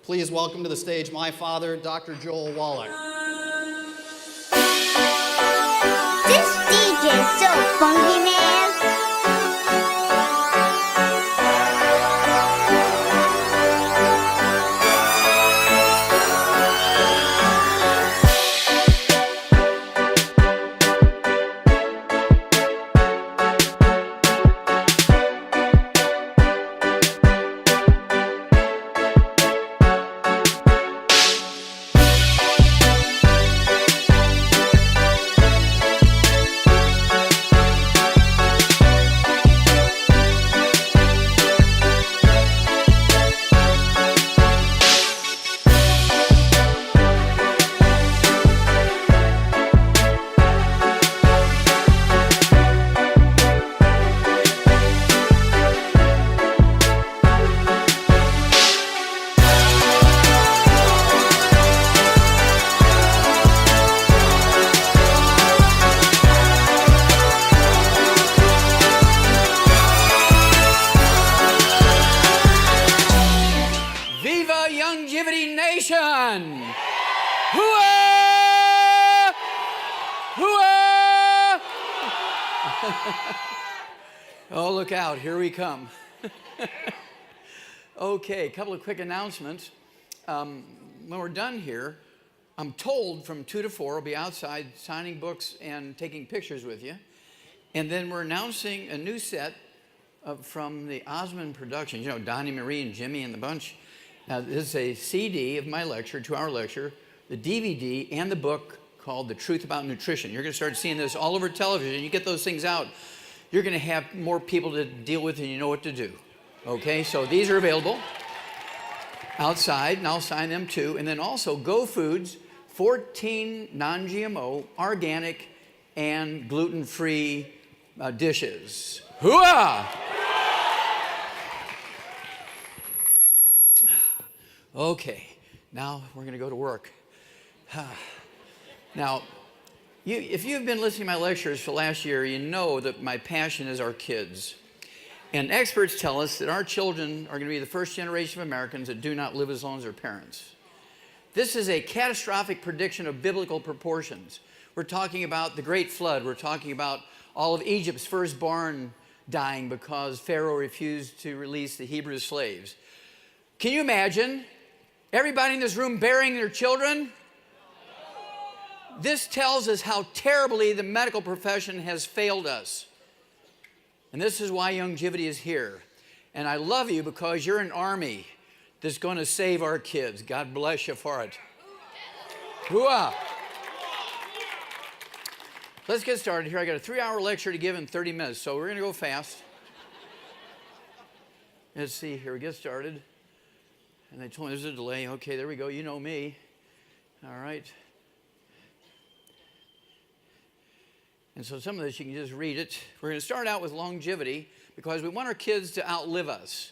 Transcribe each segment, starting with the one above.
Please welcome to the stage my father, Dr. Joel Wallach. This DJ is so funky, man. Oh, look out, here we come. Okay, a couple of quick announcements. When we're done here, I'm told from 2 to 4, I'll be outside signing books and taking pictures with you. And then we're announcing a new set from the Osmond Productions, you know, Donnie, Marie, and Jimmy and the bunch. Now, this is a CD of my lecture, 2-hour lecture, the DVD, and the book called The Truth About Nutrition. You're going to start seeing this all over television. You get those things out, you're going to have more people to deal with and you know what to do. Okay, so these are available outside, and I'll sign them too. And then also Go Foods, 14 non-GMO, organic, and gluten-free dishes. Hooah! Okay, now we're going to go to work. Now, if you've been listening to my lectures for last year, you know that my passion is our kids. And experts tell us that our children are going to be the first generation of Americans that do not live as long as their parents. This is a catastrophic prediction of biblical proportions. We're talking about the Great Flood. We're talking about all of Egypt's firstborn dying because Pharaoh refused to release the Hebrew slaves. Can you imagine everybody in this room burying their children? This tells us how terribly the medical profession has failed us. And this is why Youngevity is here. And I love you because you're an army that's going to save our kids. God bless you for it. Hooah! Let's get started here. I got a 3-hour lecture to give in 30 minutes, so we're going to go fast. Let's see here. We get started. And they told me there's a delay. Okay, there we go. You know me. All right. And so some of this, you can just read it. We're going to start out with longevity because we want our kids to outlive us.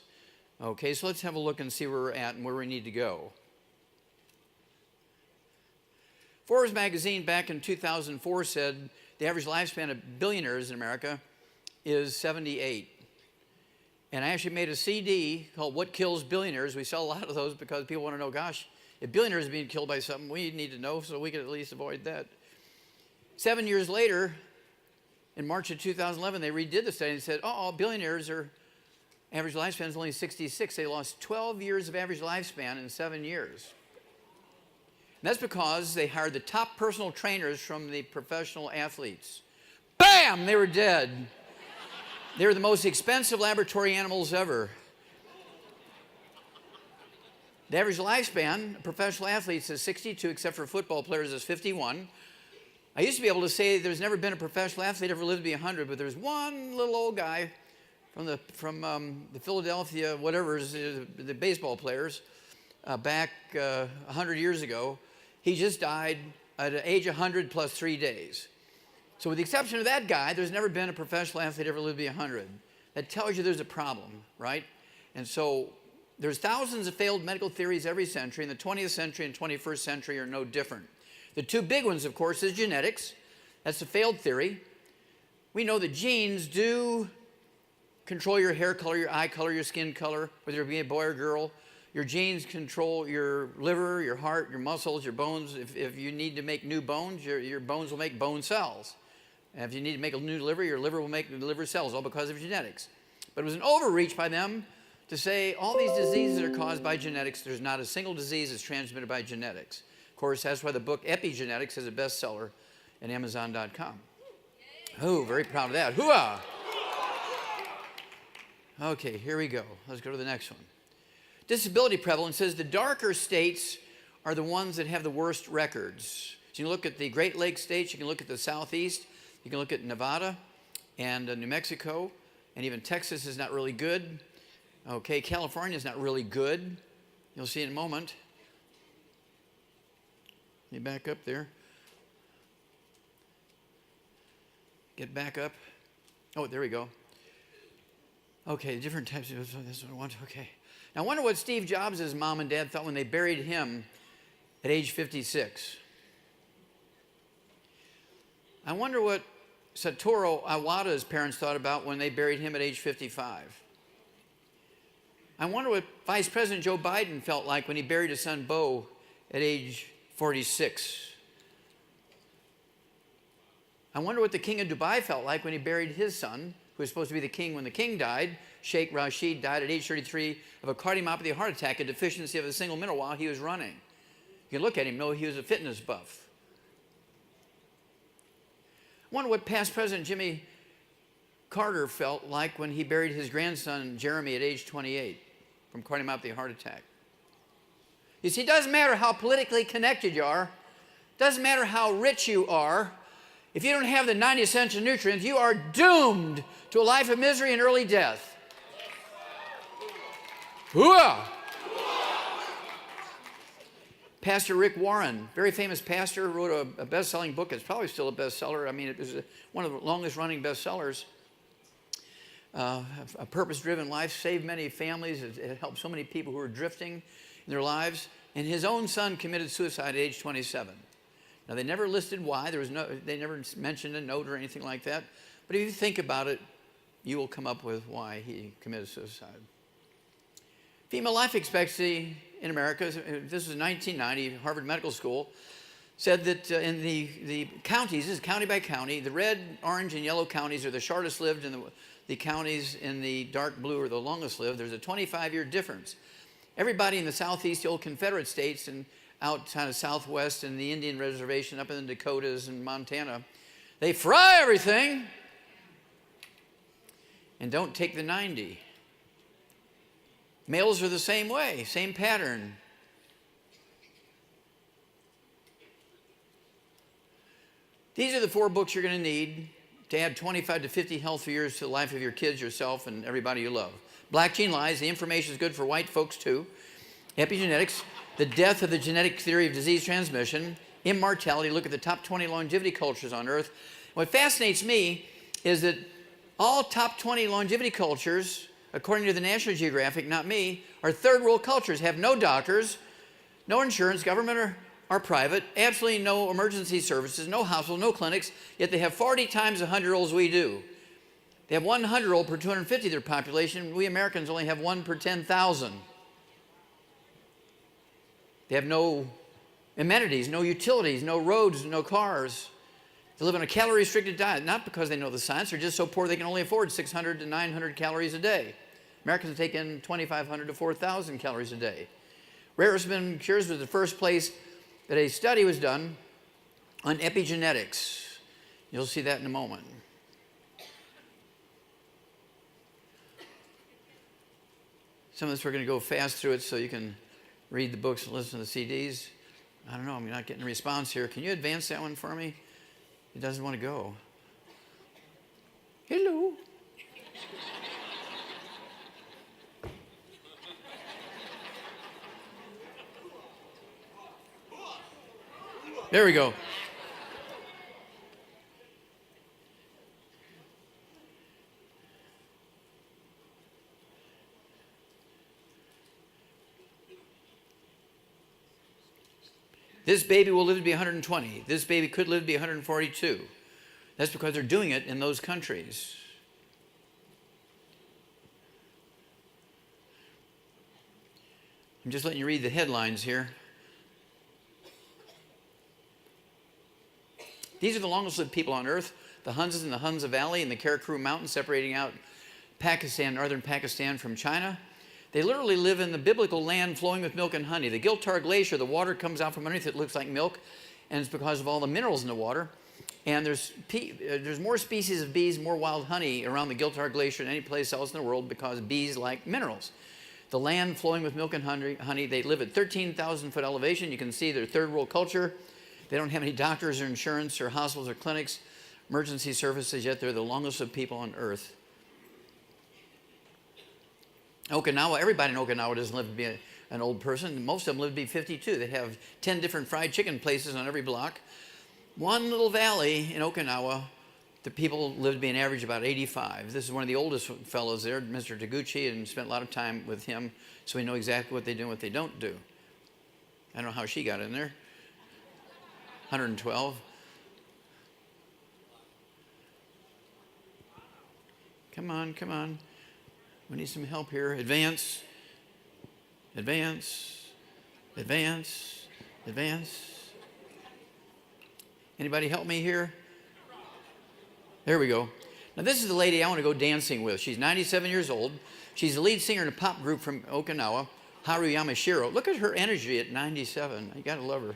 Okay, so let's have a look and see where we're at and where we need to go. Forbes magazine back in 2004 said the average lifespan of billionaires in America is 78. And I actually made a CD called What Kills Billionaires. We sell a lot of those because people want to know, gosh, if billionaires are being killed by something, we need to know so we can at least avoid that. 7 years later, in March of 2011, they redid the study and said, billionaires are, average lifespan is only 66. They lost 12 years of average lifespan in 7 years. And that's because they hired the top personal trainers from the professional athletes. Bam! They were dead. They were the most expensive laboratory animals ever. The average lifespan of professional athletes is 62, except for football players is 51. I used to be able to say there's never been a professional athlete ever lived to be 100, but there's one little old guy from the Philadelphia, the baseball players, back 100 years ago. He just died at age 100 plus 3 days. So with the exception of that guy, there's never been a professional athlete ever lived to be 100. That tells you there's a problem, right? And so there's thousands of failed medical theories every century, and the 20th century and 21st century are no different. The two big ones, of course, is genetics. That's a failed theory. We know that genes do control your hair color, your eye color, your skin color, whether it be a boy or girl. Your genes control your liver, your heart, your muscles, your bones. If you need to make new bones, your bones will make bone cells. And if you need to make a new liver, your liver will make liver cells, all because of genetics. But it was an overreach by them to say all these diseases are caused by genetics. There's not a single disease that's transmitted by genetics. Of course, that's why the book Epigenetics is a bestseller at Amazon.com. Oh, very proud of that. Hooah! Okay, here we go. Let's go to the next one. Disability prevalence says the darker states are the ones that have the worst records. So you can look at the Great Lakes states, you can look at the Southeast, you can look at Nevada and New Mexico, and even Texas is not really good. Okay, California is not really good. You'll see in a moment. Let me back up there. Get back up. Oh, there we go. Okay, different types of, this is what I want. Okay. Now, I wonder what Steve Jobs' mom and dad thought when they buried him at age 56. I wonder what Satoru Iwata's parents thought about when they buried him at age 55. I wonder what Vice President Joe Biden felt like when he buried his son Beau at age 46. I wonder what the king of Dubai felt like when he buried his son, who was supposed to be the king when the king died. Sheikh Rashid died at age 33 of a cardiomyopathy heart attack, a deficiency of a single mineral while he was running. You can look at him, know he was a fitness buff. I wonder what past President Jimmy Carter felt like when he buried his grandson Jeremy at age 28 from cardiomyopathy heart attack. You see, it doesn't matter how politically connected you are, it doesn't matter how rich you are, if you don't have the 90 essential nutrients, you are doomed to a life of misery and early death. Hooah! Pastor Rick Warren, very famous pastor, wrote a best-selling book. It's probably still a bestseller. I mean, it was one of the longest-running bestsellers. A purpose-driven life, saved many families. It helped so many people who were drifting in their lives. And his own son committed suicide at age 27. Now, they never listed why. They never mentioned a note or anything like that. But if you think about it, you will come up with why he committed suicide. Female life expectancy in America, this was 1990, Harvard Medical School, said that in the counties, this is county by county, the red, orange, and yellow counties are the shortest lived, and the counties in the dark blue are the longest lived. There's a 25-year difference. Everybody in the Southeast, the old Confederate states, and out kind of Southwest and the Indian Reservation, up in the Dakotas and Montana, they fry everything and don't take the 90. Males are the same way, same pattern. These are the 4 books you're going to need to add 25 to 50 healthy years to the life of your kids, yourself, and everybody you love. Black Gene Lies, the information is good for white folks too. Epigenetics, the death of the genetic theory of disease transmission. Immortality, look at the top 20 longevity cultures on Earth. What fascinates me is that all top 20 longevity cultures, according to the National Geographic, not me, are third world cultures, have no doctors, no insurance, government or private, absolutely no emergency services, no hospitals, no clinics, yet they have 40 times the 100-year-olds we do. They have 100-year-old per 250 of their population. We Americans only have 1 per 10,000. They have no amenities, no utilities, no roads, no cars. They live on a calorie-restricted diet, not because they know the science. They're just so poor they can only afford 600 to 900 calories a day. Americans take in 2,500 to 4,000 calories a day. Rare Earth Cures was the first place that a study was done on epigenetics. You'll see that in a moment. Some of this we're going to go fast through it so you can read the books and listen to the CDs. I don't know, I'm not getting a response here. Can you advance that one for me? It doesn't want to go. Hello. There we go. This baby will live to be 120. This baby could live to be 142. That's because they're doing it in those countries. I'm just letting you read the headlines here. These are the longest lived people on earth. The Huns in the Hunza Valley and the Karakoram Mountains separating out Pakistan, northern Pakistan from China. They literally live in the biblical land flowing with milk and honey. The Giltar Glacier, the water comes out from underneath it, looks like milk, and it's because of all the minerals in the water. And there's more species of bees, more wild honey around the Giltar Glacier than any place else in the world because bees like minerals. The land flowing with milk and honey, they live at 13,000 foot elevation. You can see their third world culture. They don't have any doctors or insurance or hospitals or clinics, emergency services, yet they're the longest of people on earth. Okinawa, everybody in Okinawa doesn't live to be an old person. Most of them live to be 52. They have 10 different fried chicken places on every block. One little valley in Okinawa, the people live to be an average about 85. This is one of the oldest fellows there, Mr. Taguchi, and spent a lot of time with him, so we know exactly what they do and what they don't do. I don't know how she got in there. 112. Come on, come on. We need some help here. Advance, advance, advance, advance. Anybody help me here? There we go. Now this is the lady I want to go dancing with. She's 97 years old. She's the lead singer in a pop group from Okinawa, Haru Yamashiro. Look at her energy at 97. You got to love her.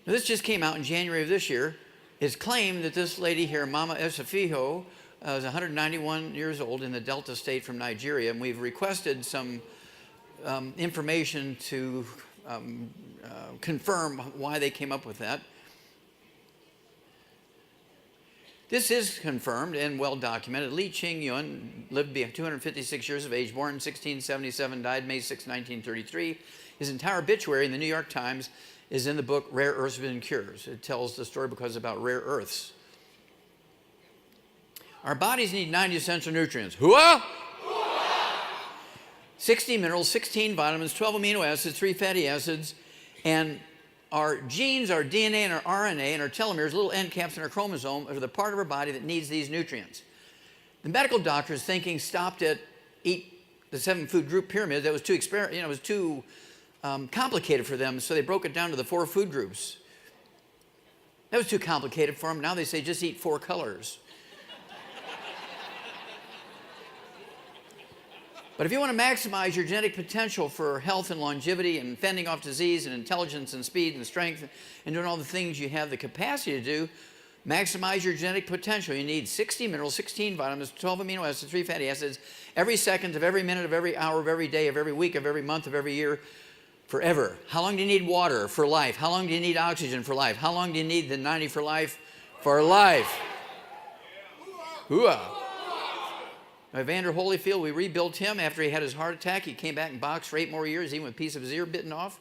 Now, this just came out in January of this year. It's claimed that this lady here, Mama Esafiho, is 191 years old in the Delta State from Nigeria, and we've requested some information to confirm why they came up with that. This is confirmed and well documented. Li Qingyun lived to be 256 years of age, born in 1677, died May 6, 1933. His entire obituary in the New York Times is in the book Rare Earths and Cures. It tells the story because it's about rare earths. Our bodies need 90 essential nutrients. Hooah! 60 minerals, 16 vitamins, 12 amino acids, 3 fatty acids, and our genes, our DNA, and our RNA, and our telomeres, little end caps in our chromosome, are the part of our body that needs these nutrients. The medical doctors thinking stopped at eat the 7 food group pyramid. That was too it was too complicated for them, so they broke it down to the 4 food groups. That was too complicated for them. Now they say just eat 4 colors. But if you want to maximize your genetic potential for health and longevity and fending off disease and intelligence and speed and strength and doing all the things you have the capacity to do, maximize your genetic potential. You need 60 minerals, 16 vitamins, 12 amino acids, 3 fatty acids, every second of every minute of every hour of every day of every week of every month of every year, forever. How long do you need water for life? How long do you need oxygen for life? How long do you need the 90 for life for life? Hooah! Evander Holyfield, we rebuilt him after he had his heart attack. He came back and boxed for 8 more years, even with a piece of his ear bitten off.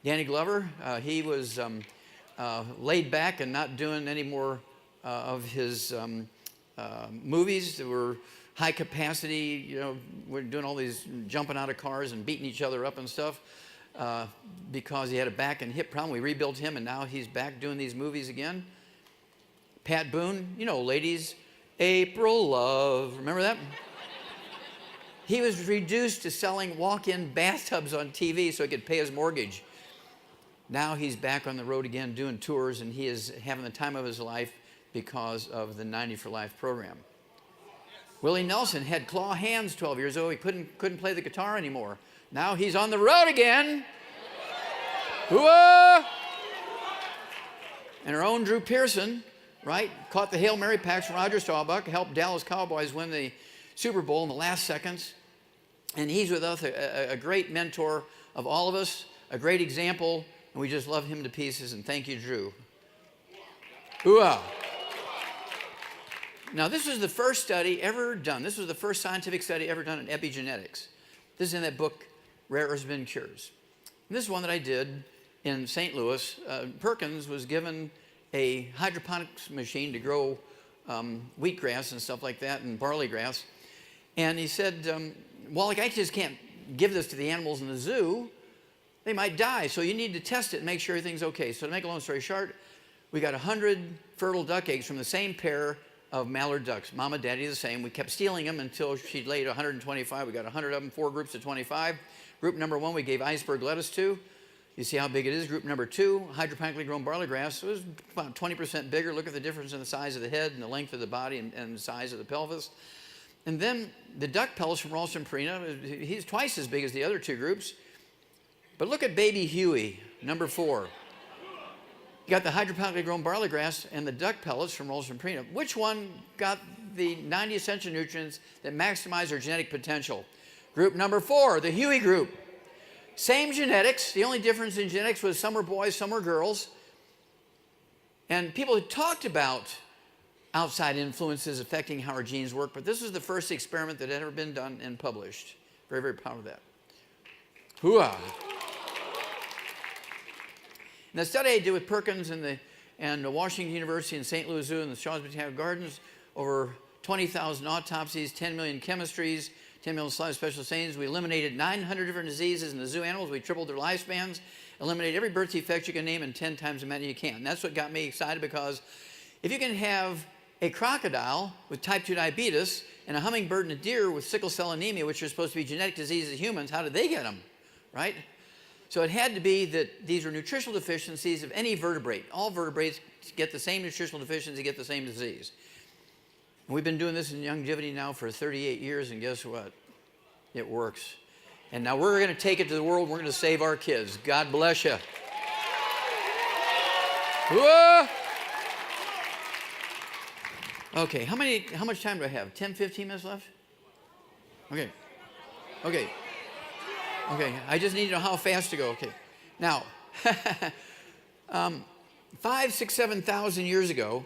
Danny Glover, he was laid back and not doing any more of his movies that were high capacity. You know, we're doing all these jumping out of cars and beating each other up and stuff because he had a back and hip problem. We rebuilt him, and now he's back doing these movies again. Pat Boone, you know, ladies, April Love, remember that? He was reduced to selling walk-in bathtubs on TV so he could pay his mortgage. Now he's back on the road again doing tours, and he is having the time of his life because of the 90 for Life program. Willie Nelson had claw hands 12 years ago. He couldn't play the guitar anymore. Now he's on the road again. Hooah! And our own Drew Pearson, right, caught the Hail Mary pass from Roger Staubach, helped Dallas Cowboys win the Super Bowl in the last seconds. And he's with us, a great mentor of all of us, a great example, and we just love him to pieces, and thank you, Drew. Hooah! Now, this was the first study ever done. This was the first scientific study ever done in epigenetics. This is in that book, Rare Earths and Cures. And this is one that I did in St. Louis. Perkins was given a hydroponics machine to grow wheatgrass and stuff like that and barley grass. And he said, Wallach, I just can't give this to the animals in the zoo. They might die, so you need to test it and make sure everything's okay. So to make a long story short, we got 100 fertile duck eggs from the same pair of mallard ducks. Mama, daddy, the same. We kept stealing them until she laid 125. We got 100 of them, 4 groups of 25. Group number 1, we gave iceberg lettuce to. You see how big it is. Group number 2, hydroponically grown barley grass. It was about 20% bigger. Look at the difference in the size of the head and the length of the body and the size of the pelvis. And then the duck pellets from Ralston Purina, he's twice as big as the other 2 groups. But look at baby Huey, number 4. You got the hydroponically grown barley grass and the duck pellets from Ralston Purina. Which one got the 90 essential nutrients that maximize their genetic potential? Group number 4, the Huey group. Same genetics. The only difference in genetics was some were boys, some were girls. And people had talked about outside influences affecting how our genes work, but this was the first experiment that had ever been done and published. Very, very proud of that. Hooah! And the study I did with Perkins and the Washington University and St. Louis Zoo and the Shaw's Botanical Gardens, over 20,000 autopsies, 10 million chemistries, 10 million slides, special stains. We eliminated 900 different diseases in the zoo animals. We tripled their lifespans, eliminated every birth defect you can name, and 10 times as many you can. And that's what got me excited, because if you can have a crocodile with type 2 diabetes and a hummingbird and a deer with sickle cell anemia, which are supposed to be genetic diseases of humans, how did they get them, right? So it had to be that these were nutritional deficiencies of any vertebrate. All vertebrates get the same nutritional deficiency, get the same disease. And we've been doing this in longevity now for 38 years, and guess what? It works. And now we're going to take it to the world. We're going to save our kids. God bless you. Whoa! Okay, how much time do I have? 10, 15 minutes left? Okay. Okay. Okay, I just need to know how fast to go. Okay. Now, 5, 6, 7,000 years ago,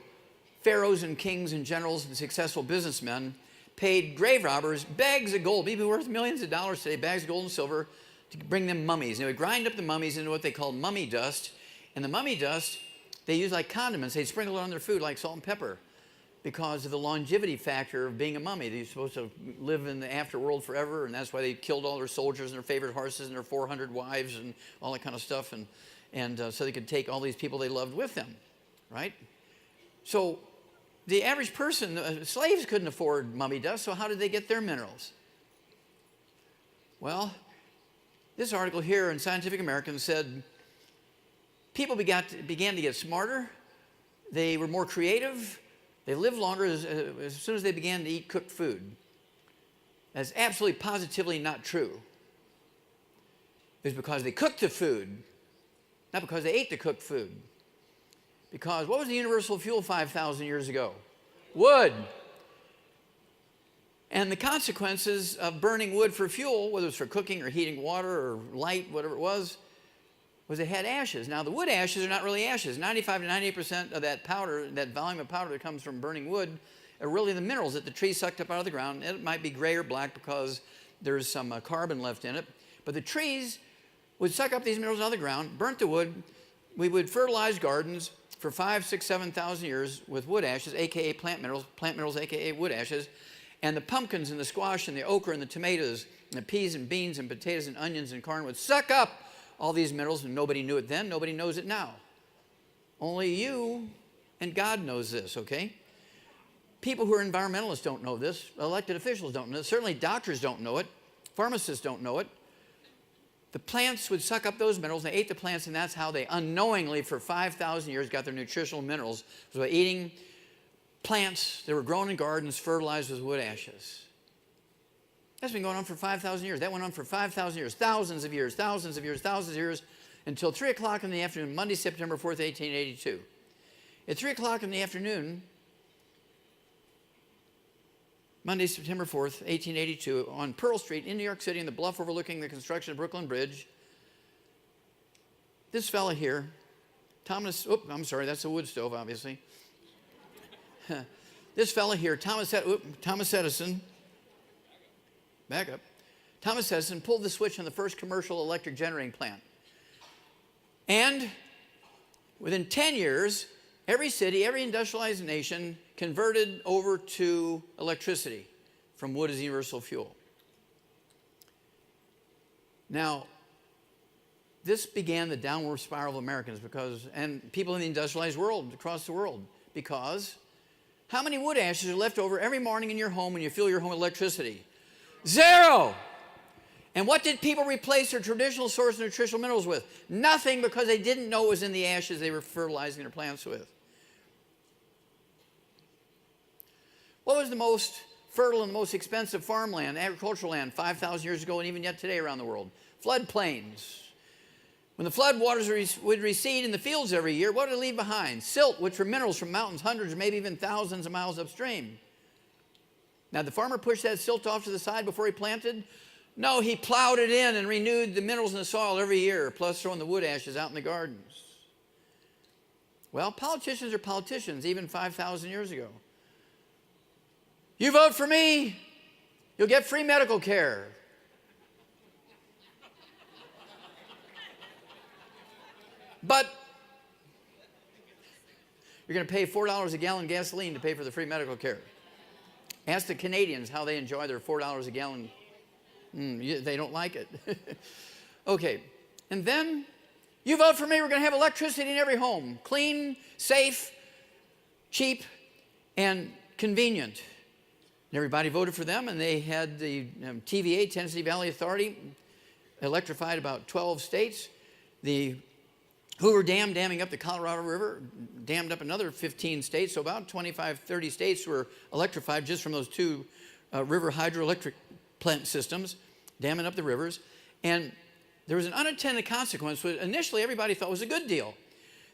pharaohs and kings and generals and successful businessmen paid grave robbers bags of gold, maybe worth millions of dollars today, bags of gold and silver, to bring them mummies. And they would grind up the mummies into what they called mummy dust. And the mummy dust, they used like condiments. They'd sprinkle it on their food like salt and pepper, because of the longevity factor of being a mummy. They're supposed to live in the afterworld forever, and that's why they killed all their soldiers and their favorite horses and their 400 wives and all that kind of stuff, and so they could take all these people they loved with them, right? So the average person, slaves couldn't afford mummy dust, so how did they get their minerals? Well, this article here in Scientific American said people began to get smarter, they were more creative, they lived longer as soon as they began to eat cooked food. That's absolutely positively not true. It's because they cooked the food, not because they ate the cooked food. Because what was the universal fuel 5,000 years ago? Wood. And the consequences of burning wood for fuel, whether it's for cooking or heating water or light, whatever it was it had ashes. Now, the wood ashes are not really ashes. 95 to 98% of that powder, that volume of powder that comes from burning wood, are really the minerals that the tree sucked up out of the ground. It might be gray or black because there's some carbon left in it. But the trees would suck up these minerals out of the ground, burnt the wood. We would fertilize gardens for 5, 6, 7,000 years with wood ashes, a.k.a. plant minerals, a.k.a. wood ashes. And the pumpkins and the squash and the okra and the tomatoes and the peas and beans and potatoes and onions and corn would suck up all these minerals, and nobody knew it then, nobody knows it now. Only you and God knows this, okay? People who are environmentalists don't know this. Elected officials don't know this. Certainly doctors don't know it. Pharmacists don't know it. The plants would suck up those minerals. They ate the plants, and that's how they unknowingly for 5,000 years got their nutritional minerals. It was by eating plants that were grown in gardens, fertilized with wood ashes. That's been going on for 5,000 years. That went on for 5,000 years, thousands of years, thousands of years, thousands of years, until 3 o'clock in the afternoon, Monday, September 4th, 1882. At 3 o'clock in the afternoon, Monday, September 4th, 1882, on Pearl Street in New York City, in the bluff overlooking the construction of Brooklyn Bridge, this fella here, Thomas, I'm sorry, that's a wood stove, obviously. This fella here, Thomas Edison, back up. Thomas Edison pulled the switch on the first commercial electric generating plant. And within 10 years, every city, every industrialized nation converted over to electricity from wood as the universal fuel. Now, this began the downward spiral of Americans and people in the industrialized world, across the world, because How many wood ashes are left over every morning in your home when you fuel your home with electricity? 0. And what did people replace their traditional source of nutritional minerals with? Nothing, because they didn't know it was in the ashes they were fertilizing their plants with. What was the most fertile and the most expensive farmland, agricultural land, 5,000 years ago and even yet today around the world? Floodplains. When the flood waters would recede in the fields every year, what did it leave behind? Silt, which were minerals from mountains hundreds or maybe even thousands of miles upstream. Now, the farmer pushed that silt off to the side before he planted? No, he plowed it in and renewed the minerals in the soil every year, plus throwing the wood ashes out in the gardens. Well, politicians are politicians, even 5,000 years ago. You vote for me, you'll get free medical care. But you're going to pay $4 a gallon gasoline to pay for the free medical care. Ask the Canadians how they enjoy their $4 a gallon. They don't like it. Okay, and then you vote for me, we're going to have electricity in every home. Clean, safe, cheap, and convenient. And everybody voted for them, and they had the TVA, Tennessee Valley Authority, electrified about 12 states. The Hoover Dam, damming up the Colorado River, dammed up another 15 states. So about 25, 30 states were electrified just from those two river hydroelectric plant systems, damming up the rivers. And there was an unintended consequence, which initially everybody thought was a good deal.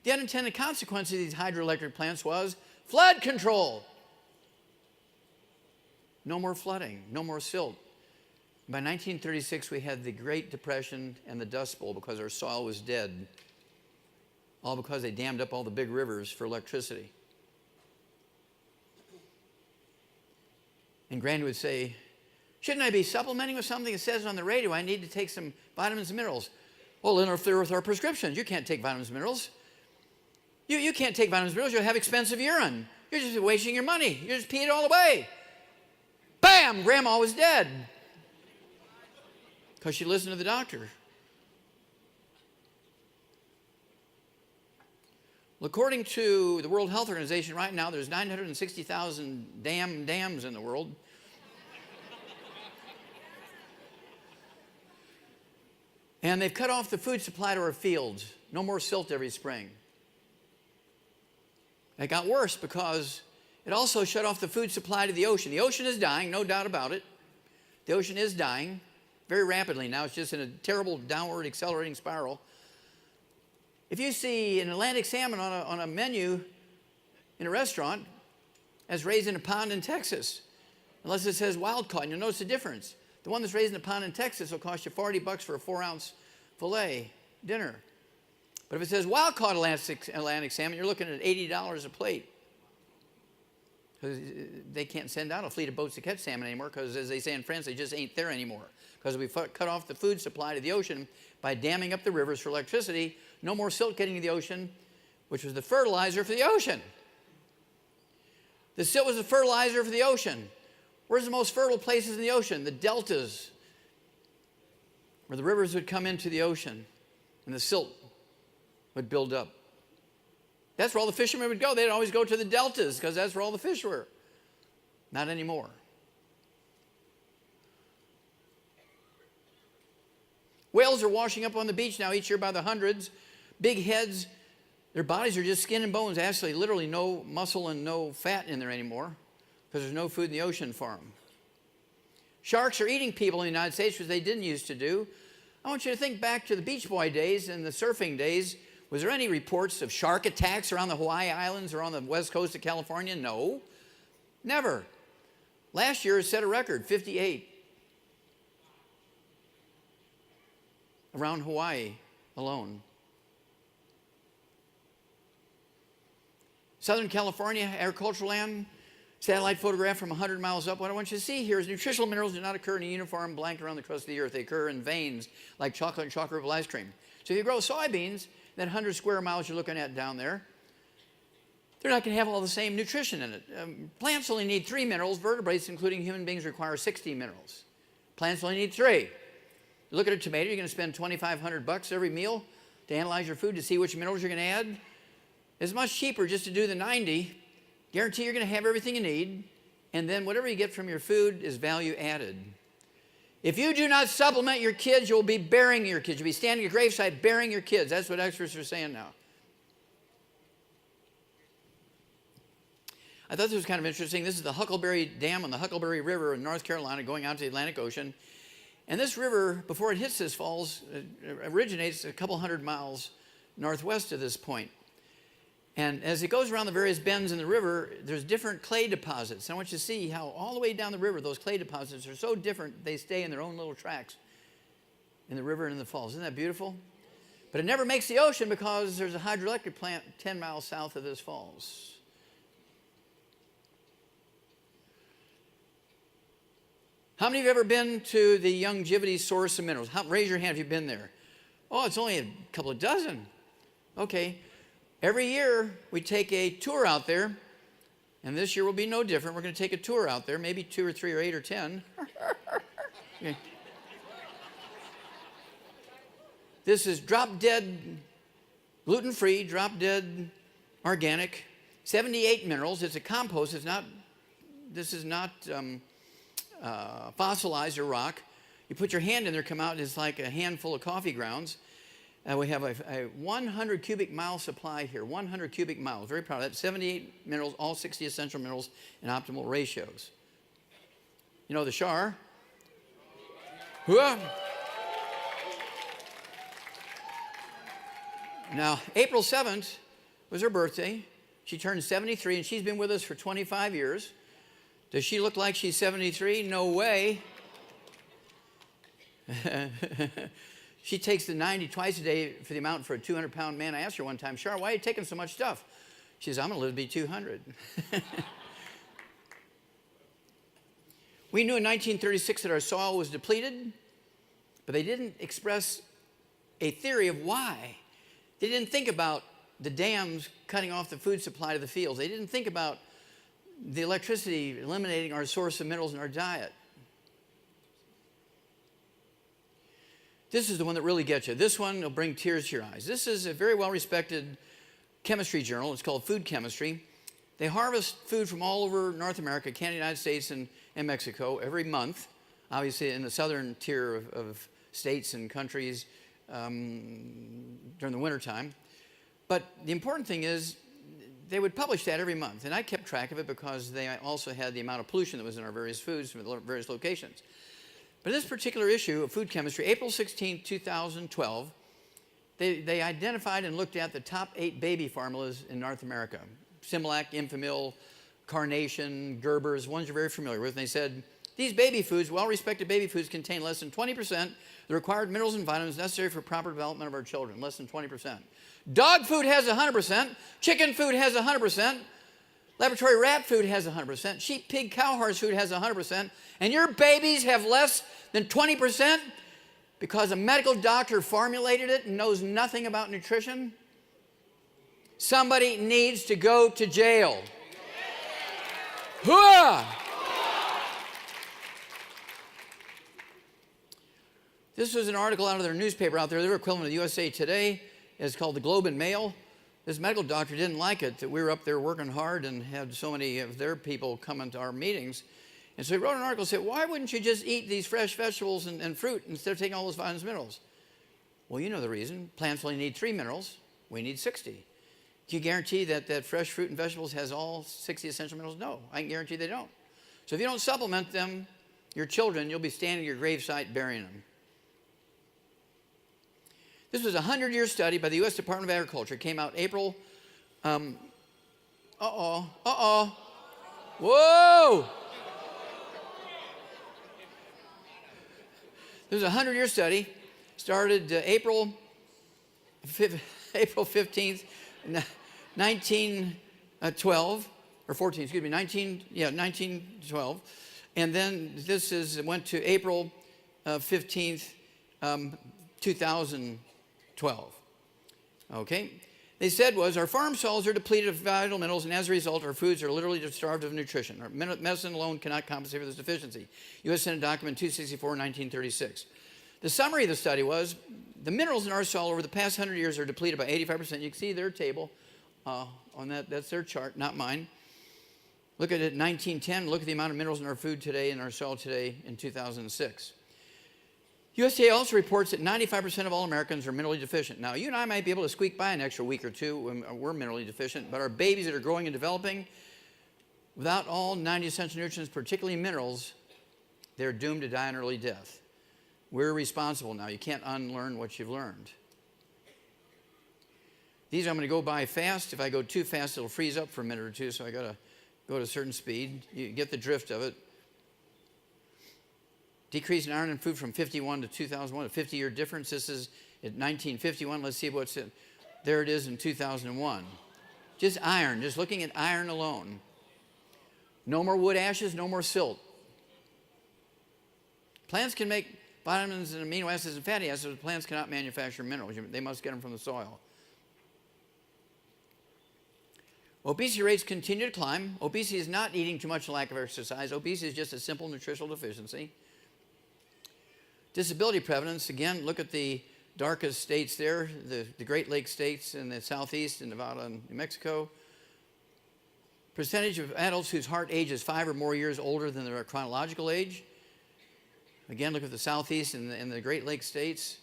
The unintended consequence of these hydroelectric plants was flood control. No more flooding, no more silt. By 1936, we had the Great Depression and the Dust Bowl because our soil was dead. All because they dammed up all the big rivers for electricity. And Granny would say, shouldn't I be supplementing with something that says on the radio I need to take some vitamins and minerals? Well, interfere with our prescriptions. You can't take vitamins and minerals. You can't take vitamins and minerals. You'll have expensive urine. You're just wasting your money. You just pee it all away. Bam! Grandma was dead. Because she listened to the doctor. Well, according to the World Health Organization, right now there's 960,000 dams in the world. And they've cut off the food supply to our fields. No more silt every spring. It got worse because it also shut off the food supply to the ocean. The ocean is dying, no doubt about it. The ocean is dying very rapidly now. It's just in a terrible downward accelerating spiral. If you see an Atlantic salmon on a menu in a restaurant, as raised in a pond in Texas, unless it says wild caught, and you'll notice the difference. The one that's raised in a pond in Texas will cost you $40 for a 4-ounce filet dinner. But if it says wild caught Atlantic salmon, you're looking at $80 a plate. Because they can't send out a fleet of boats to catch salmon anymore because, as they say in France, they just ain't there anymore. Because we cut off the food supply to the ocean by damming up the rivers for electricity. No more silt getting to the ocean, which was the fertilizer for the ocean. The silt was the fertilizer for the ocean. Where's the most fertile places in the ocean? The deltas, where the rivers would come into the ocean and the silt would build up. That's where all the fishermen would go. They'd always go to the deltas because that's where all the fish were. Not anymore. Whales are washing up on the beach now each year by the hundreds. Big heads. Their bodies are just skin and bones. Actually, literally no muscle and no fat in there anymore because there's no food in the ocean for them. Sharks are eating people in the United States, which they didn't used to do. I want you to think back to the Beach Boy days and the surfing days. Was there any reports of shark attacks around the Hawaii Islands or on the west coast of California? No, never. Last year set a record, 58. Around Hawaii alone. Southern California, agricultural land, satellite photograph from 100 miles up. What I want you to see here is nutritional minerals do not occur in a uniform blanket around the crust of the earth. They occur in veins like chocolate and chocolate ice cream. So if you grow soybeans, that 100 square miles you're looking at down there, they're not going to have all the same nutrition in it. Plants only need 3 minerals. Vertebrates, including human beings, require 60 minerals. Plants only need 3. You look at a tomato, you're going to spend $2,500 every meal to analyze your food to see which minerals you're going to add. It's much cheaper just to do the 90 Guarantee you're going to have everything you need, and then whatever you get from your food is value added. If you do not supplement your kids, you'll be burying your kids. You'll be standing at your gravesite burying your kids. That's what experts are saying now. I thought this was kind of interesting. This is the Huckleberry Dam on the Huckleberry River in North Carolina going out to the Atlantic Ocean. And this river, before it hits this falls, originates a couple hundred miles northwest of this point. And as it goes around the various bends in the river, there's different clay deposits. And I want you to see how all the way down the river, those clay deposits are so different, they stay in their own little tracks in the river and in the falls. Isn't that beautiful? But it never makes the ocean because there's a hydroelectric plant 10 miles south of this falls. How many of you have ever been to the Youngevity Source of Minerals? Raise your hand if you've been there. Oh, it's only a couple of dozen. Okay. Every year we take a tour out there, and this year will be no different. We're going to take a tour out there, maybe 2 or 3 or 8 or 10. Okay. This is drop-dead, gluten-free, drop-dead, organic, 78 minerals. It's a compost. This is not fossilized or rock. You put your hand in there, come out, it's like a handful of coffee grounds. We have a 100 cubic mile supply here, 100 cubic miles. Very proud of that. 78 minerals, all 60 essential minerals in optimal ratios. You know the Shar? Now, April 7th was her birthday. She turned 73, and she's been with us for 25 years. Does she look like she's 73? No way. She takes the 90 twice a day for the amount for a 200-pound man. I asked her one time, Shar, why are you taking so much stuff? She says, I'm going to live to be 200. We knew in 1936 that our soil was depleted, but they didn't express a theory of why. They didn't think about the dams cutting off the food supply to the fields. They didn't think about the electricity eliminating our source of minerals in our diet. This is the one that really gets you. This one will bring tears to your eyes. This is a very well-respected chemistry journal. It's called Food Chemistry. They harvest food from all over North America, Canada, United States, and Mexico every month, obviously in the southern tier of states and countries during the wintertime. But the important thing is they would publish that every month, and I kept track of it because they also had the amount of pollution that was in our various foods from various locations. But in this particular issue of Food Chemistry, April 16, 2012, they identified and looked at the top 8 baby formulas in North America. Similac, Enfamil, Carnation, Gerber's, ones you're very familiar with. And they said, these baby foods, well-respected baby foods, contain less than 20% the required minerals and vitamins necessary for proper development of our children, less than 20%. Dog food has 100%, chicken food has 100%, laboratory rat food has 100%, sheep, pig, cow, horse food has 100%, and your babies have less than 20% because a medical doctor formulated it and knows nothing about nutrition? Somebody needs to go to jail. Hooah! This was an article out of their newspaper out there. Their equivalent of the USA Today is called the Globe and Mail. This medical doctor didn't like it that we were up there working hard and had so many of their people come into our meetings. And so he wrote an article and said, why wouldn't you just eat these fresh vegetables and fruit instead of taking all those vitamins and minerals? Well, you know the reason. Plants only need 3 minerals. We need 60. Can you guarantee that fresh fruit and vegetables has all 60 essential minerals? No, I can guarantee they don't. So if you don't supplement them, your children, you'll be standing at your gravesite burying them. This was a 100-year study by the U.S. Department of Agriculture. It came out April. Whoa! This was a 100-year study. Started April 15th, 1912, or 14, excuse me, 1912. And then went to April 15th, 2012. Okay? They said our farm soils are depleted of vital minerals, and as a result, our foods are literally starved of nutrition. Our medicine alone cannot compensate for this deficiency. U.S. Senate Document 264, 1936. The summary of the study was, the minerals in our soil over the past 100 years are depleted by 85%. You can see their table on that. That's their chart, not mine. Look at it in 1910. Look at the amount of minerals in our food today, in our soil today in 2006. USDA also reports that 95% of all Americans are minerally deficient. Now, you and I might be able to squeak by an extra week or two when we're minerally deficient, but our babies that are growing and developing, without all 90 essential nutrients, particularly minerals, they're doomed to die an early death. We're responsible now. You can't unlearn what you've learned. These I'm going to go by fast. If I go too fast, it'll freeze up for a minute or two, so I got to go at a certain speed. You get the drift of it. Decrease in iron in food from 51 to 2001, a 50-year difference. This is at 1951. Let's see what's it. There it is in 2001. Just iron, just looking at iron alone. No more wood ashes, no more silt. Plants can make vitamins and amino acids and fatty acids, but plants cannot manufacture minerals. They must get them from the soil. Obesity rates continue to climb. Obesity is not eating too much and lack of exercise. Obesity is just a simple nutritional deficiency. Disability prevalence, again, look at the darkest states there, the Great Lakes states in the southeast, in Nevada and New Mexico. Percentage of adults whose heart age is 5 or more years older than their chronological age. Again, look at the southeast and the Great Lakes states.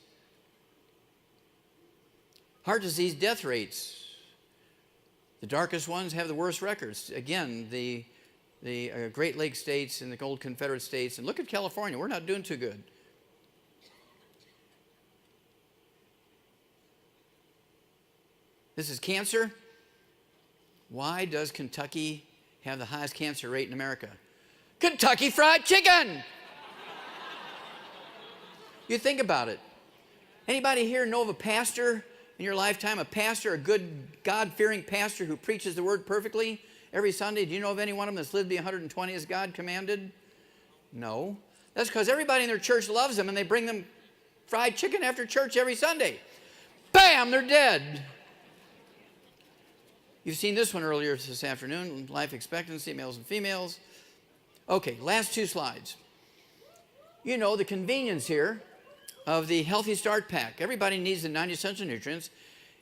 Heart disease death rates. The darkest ones have the worst records. Again, the Great Lakes states and the old Confederate states. And look at California. We're not doing too good. This is cancer. Why does Kentucky have the highest cancer rate in America? Kentucky Fried Chicken! You think about it. Anybody here know of a pastor in your lifetime, a pastor, a good God-fearing pastor who preaches the word perfectly every Sunday? Do you know of any one of them that's lived to be 120 as God commanded? No. That's because everybody in their church loves them and they bring them fried chicken after church every Sunday. Bam, they're dead. You've seen this one earlier this afternoon, life expectancy, males and females. Okay, last two slides. You know the convenience here of the Healthy Start Pack. Everybody needs the 90 essential nutrients.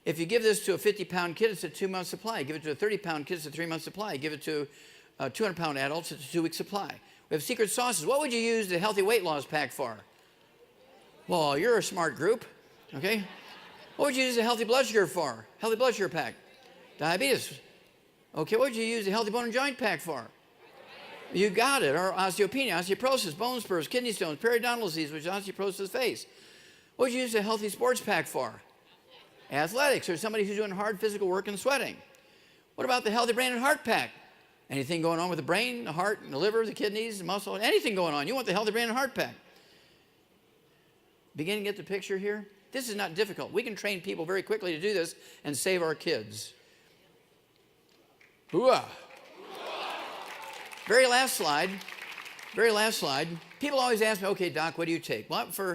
If you give this to a 50-pound kid, it's a 2-month supply. Give it to a 30-pound kid, it's a 3-month supply. Give it to 200-pound adults, it's a 2-week supply. We have secret sauces. What would you use the Healthy Weight Loss Pack for? Well, you're a smart group, okay? What would you use the Healthy Blood Sugar for? Healthy Blood Sugar Pack. Diabetes. Okay, what would you use the Healthy Bone and Joint Pack for? You got it. Or osteopenia, osteoporosis, bone spurs, kidney stones, periodontal disease, which is osteoporosis of the face. What would you use the Healthy Sports Pack for? Athletics, or somebody who's doing hard physical work and sweating. What about the Healthy Brain and Heart Pack? Anything going on with the brain, the heart, the liver, the kidneys, the muscle, anything going on. You want the Healthy Brain and Heart Pack. Beginning to get the picture here? This is not difficult. We can train people very quickly to do this and save our kids. Hooah. Very last slide. People always ask me, okay, Doc, what do you take? Well, since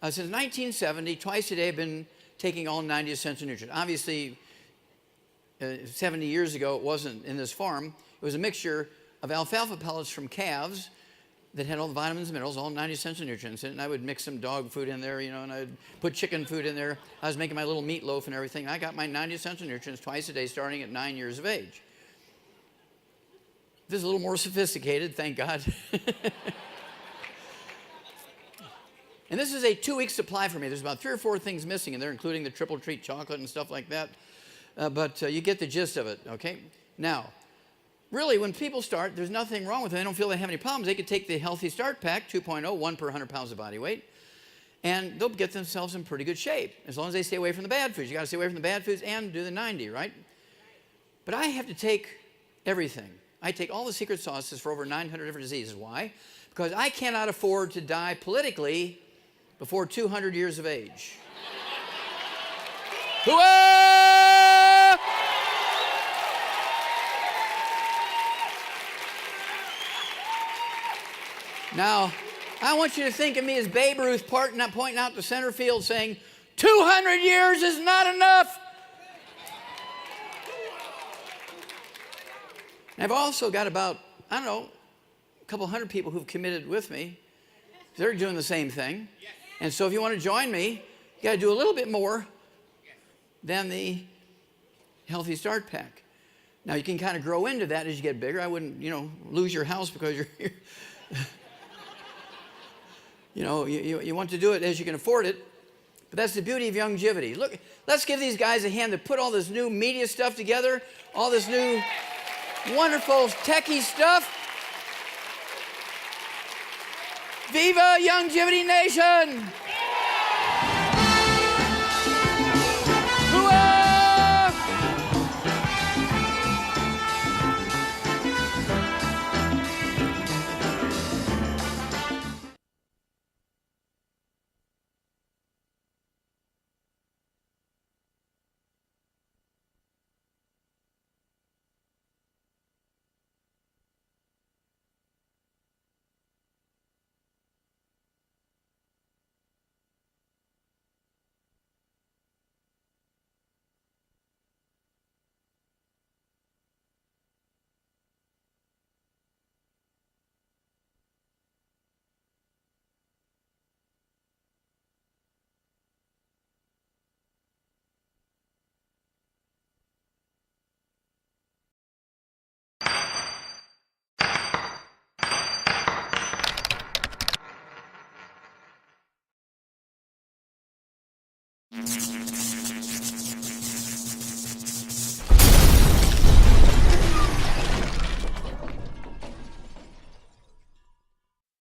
1970, twice a day I've been taking all 90 essential nutrients. Obviously, 70 years ago, it wasn't in this form. It was a mixture of alfalfa pellets from calves that had all the vitamins and minerals, all 90 essential nutrients in it, and I would mix some dog food in there, and I'd put chicken food in there. I was making my little meatloaf and everything. I got my 90 essential nutrients twice a day starting at 9 years of age. This is a little more sophisticated, thank God. And this is a 2-week supply for me. There's about 3 or 4 things missing in there, including the triple treat chocolate and stuff like that. But you get the gist of it, okay? Now, really, when people start, there's nothing wrong with them. They don't feel they have any problems. They could take the Healthy Start Pack, 2.0, 1 per 100 pounds of body weight, and they'll get themselves in pretty good shape, as long as they stay away from the bad foods. You got to stay away from the bad foods and do the 90, right? But I have to take everything. I take all the secret sauces for over 900 different diseases. Why? Because I cannot afford to die politically before 200 years of age. Hooah! Now, I want you to think of me as Babe Ruth pointing out the center field saying, 200 years is not enough. And I've also got about, I don't know, a couple hundred people who've committed with me. They're doing the same thing. And so if you want to join me, you got to do a little bit more than the Healthy Start Pack. Now, you can kind of grow into that as you get bigger. I wouldn't, lose your house because you're you want to do it as you can afford it. But that's the beauty of longevity. Look, let's give these guys a hand to put all this new media stuff together, all this new wonderful techie stuff. Viva Longevity Nation!